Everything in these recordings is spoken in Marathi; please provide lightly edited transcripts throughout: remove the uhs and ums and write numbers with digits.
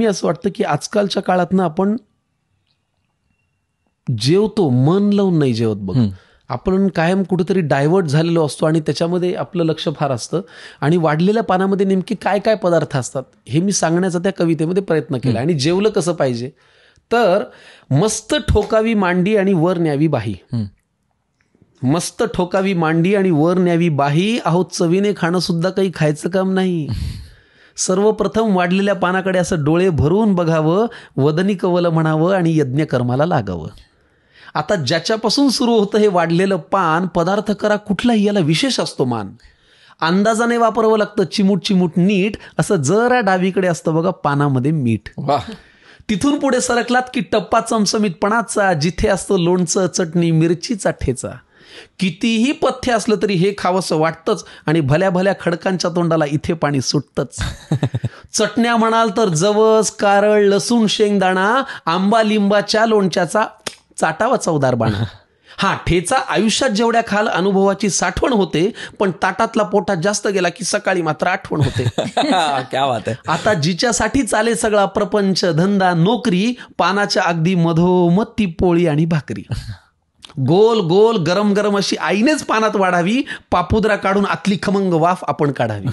नेहमी असं वाटतं की आजकालच्या काळात ना आपण जेवतो, मन लावून नाही जेवत बघ. आपण कायम कुठेतरी डायव्हर्ट झालेलो असतो आणि त्याच्यामध्ये आपलं लक्ष फार असतं. आणि वाढलेल्या पानामध्ये नेमके काय काय पदार्थ असतात हे मी सांगण्याचा त्या कवितेमध्ये प्रयत्न केला. आणि जेवलं कसं पाहिजे तर मस्त ठोकावी मांडी आणि वर न्यावी बाही. मस्त ठोकावी मांडी आणि वर न्यावी बाही. अहो चवीने खाणं सुद्धा काही खायचं काम नाही. सर्वप्रथम वाढलेल्या पानाकडे असं डोळे भरून बघावं, वदनी कवल म्हणावं आणि यज्ञकर्माला लागावं. आता ज्याच्यापासून सुरू होतं हे वाढलेलं पान, पदार्थ करा कुठलाही, याला विशेष असतो मान. अंदाजाने वापरावं लागतं, चिमूट चिमूट नीट. असं जरा डावीकडे असतं बघा पानामध्ये मीठ. तिथून पुढे सरकलात की टप्पा चमचमीतपणाचा, जिथे असतं लोणचं, चटणी, मिरचीचा ठेचा. कितीही पथ्य असलं तरी हे खावंसं वाटतंच आणि भल्या भल्या खडकांच्या तोंडाला इथे पाणी सुटतंच. चटण्या म्हणाल तर जवस, कारळ, लसूण, शेंगदाणा, आंबा लिंबाच्या लोणच्याचा चाटावा चवदार बाणा. हा ठेचा आयुष्यात जेवढ्या खाल अनुभवाची साठवण होते, पण ताटातला पोटात जास्त गेला की सकाळी मात्र आठवण होते. क्या बात आहे. आता जिच्यासाठी चाले सगळा प्रपंच, धंदा, नोकरी, पानाच्या अगदी मधोमध ती पोळी आणि भाकरी. गोल गोल गरम गरम अशी आईनेच पानात वाढावी, पापुद्रा काढून आतली खमंग वाफ आपण काढावी.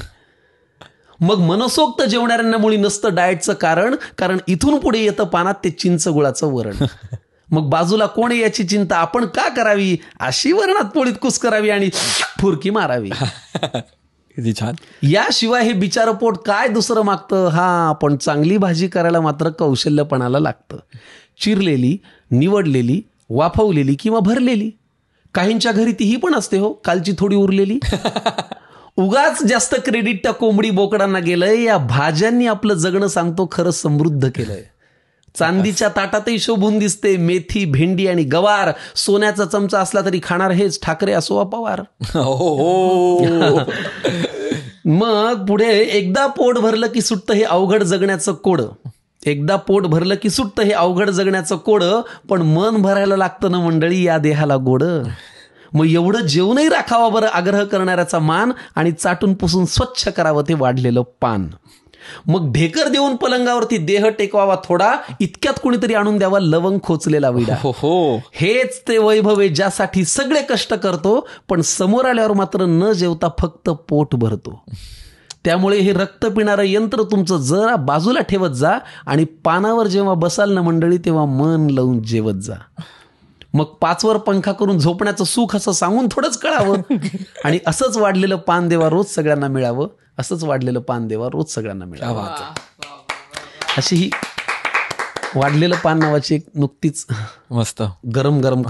मग मनसोक्त जेवणाऱ्यांना मुळी नसतं डाएटचं कारण इथून पुढे येतं पानात ते चिंच गुळाचं वरण. मग बाजूला कोण याची चिंता आपण का करावी, अशी वरणात पोळीत कुस करावी आणि फुरकी मारावी. किती छान. याशिवाय हे बिचारं पोट काय दुसरं मागतं. हा पण चांगली भाजी करायला मात्र कौशल्यपणाला लागतं. चिरलेली, निवडलेली, वाफवलेली किंवा भरलेली. काहींच्या घरी तीही पण असते हो, कालची थोडी उरलेली. उगाच जास्त क्रेडिट त्या कोंबडी बोकडांना गेलंय. या भाज्यांनी आपलं जगणं सांगतो खरं समृद्ध केलंय. चांदीच्या ताटातही शोभून दिसते मेथी, भेंडी आणि गवार. सोन्याचा चमचा असला तरी खाणार हेच, ठाकरे असो वा पवार. मग पुढे एकदा पोट भरलं की सुटतं हे अवघड जगण्याचं कोड. एकदा पोट भरलं की सुटतं हे अवघड जगण्याचं कोड. पण मन भरायला लागतं ना मंडळी या देहाला गोड. मग एवढं जेवणही राखावा बरं आग्रह करणाऱ्याचा मान, आणि चाटून पुसून स्वच्छ करावं ते वाढलेलं पान. मग ढेकर देऊन पलंगावरती देह टेकवावा थोडा, इतक्यात कुणीतरी आणून द्यावा लवंग खोचलेला विडा. हेच ते वैभव आहे ज्यासाठी सगळे कष्ट करतो, पण समोर आल्यावर मात्र न जेवता फक्त पोट भरतो. त्यामुळे हे रक्त पिणारं यंत्र तुमचं जरा बाजूला ठेवत जा आणि पानावर जेव्हा बसाल ना मंडळी तेव्हा मन लावून जेवत जा. मग 5वर पंखा करून झोपण्याचं सुख असं सांगून थोडंच कळावं. आणि असंच वाढलेलं पान देवा रोज सगळ्यांना मिळावं. असंच वाढलेलं पान देवा रोज सगळ्यांना मिळावं. अशी ही वाढलेलं पान नावाची एक नुकतीच मस्त गरम गरम